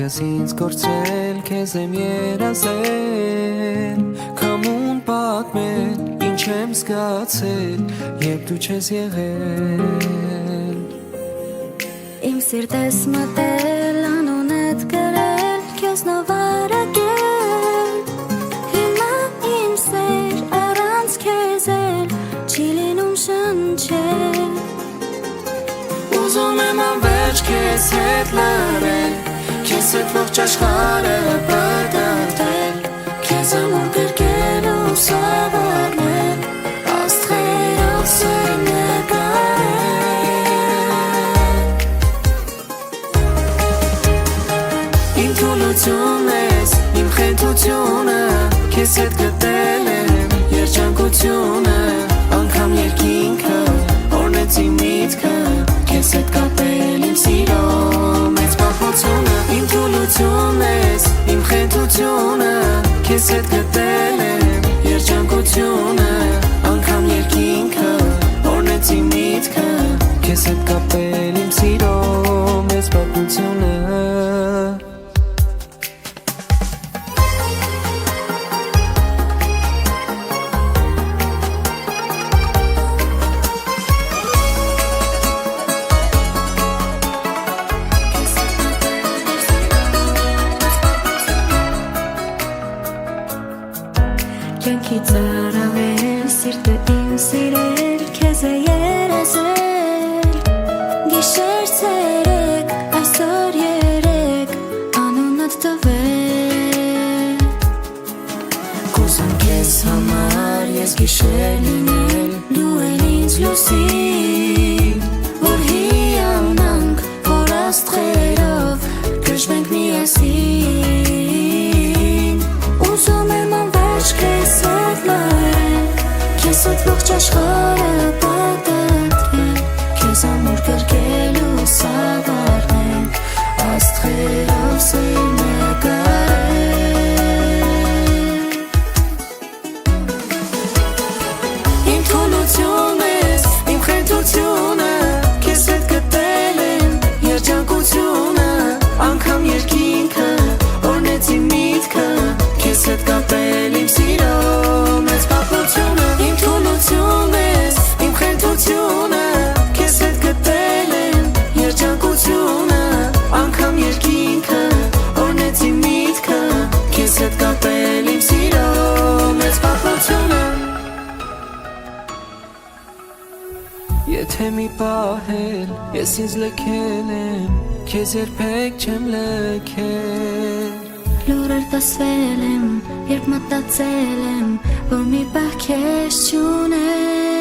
Քեզ ինձ կորցրել, քեզ եմ երազել Կամուն պատմել, ինչ եմ զգացել Երբ դու չես եղել Իմ սիրտես մտել, անունդ գրել Քեզ նվարակել Հիմա իմ սեր առանց քեզ էլ Չի լինում շնչել Ուզում եմ անվերջ քեզ հետ լրել Քեզ հետ ողջ աշխարհը պատրաստել Քեզ ամուր գրկել ու սավառնել Աստղերով սեր նկարել Իմ թուլությունն ես, իմ խենթությունը Քեզ հետ գտել եմ երջանկությունը Անգամ երկինքը, օրնեց իմ միտքը Քեզ հետ կապել իմ սիրո մեծ պատմությունը Իմ թուլությունն ես, իմ խենթությունը Քեզ հետ գտել եմ երջանկությունը Անգամ երկինքը, օրնեց իմ միտքը Քեզ հետ կապել իմ սիրո մեծ պատմությունը Կյանքի ծարավել, սիրտը իմ սիրել Քեզ է երազել Գիշեր ցերեկ, այսօր երեկ Անունդ տվել Կուզեմ քեզ համար, ես գիշեր լինել Դու էլ ինձ լուսին Որ հիանանք, որ աստղերով Գժվենք միասին Ուզում եմ անվերջ քեզ հետ լրել Քեզ հետ ողջ աշխարհը պատրաստել Քեզ ամուր գրկել ու սավառնել Աստղերով սեր նկարել Իմ թուլությունն ես, իմ խենթությունը Քեզ հետ գտել եմ երջանկությունը Անգամ երկինքը, օրնեց իմ միտքը Քեզ հետ կապել իմ սիրո մեծ պատմությունը Իմ թուլությունն ես, իմ խենթությունը Քեզ հետ գտել եմ երջանկությունը Անգամ երկինքը, օրնեց իմ միտքը Քեզ հետ կապել իմ սիրո մեծ պատմությունը Եթե մի պահել, ես ինձ լքել եմ Քեզ երբեք չեմ լքել Լուրեր տասվել եմ, երբ մտածել եմ Որ մի պահ քեզ չունեմ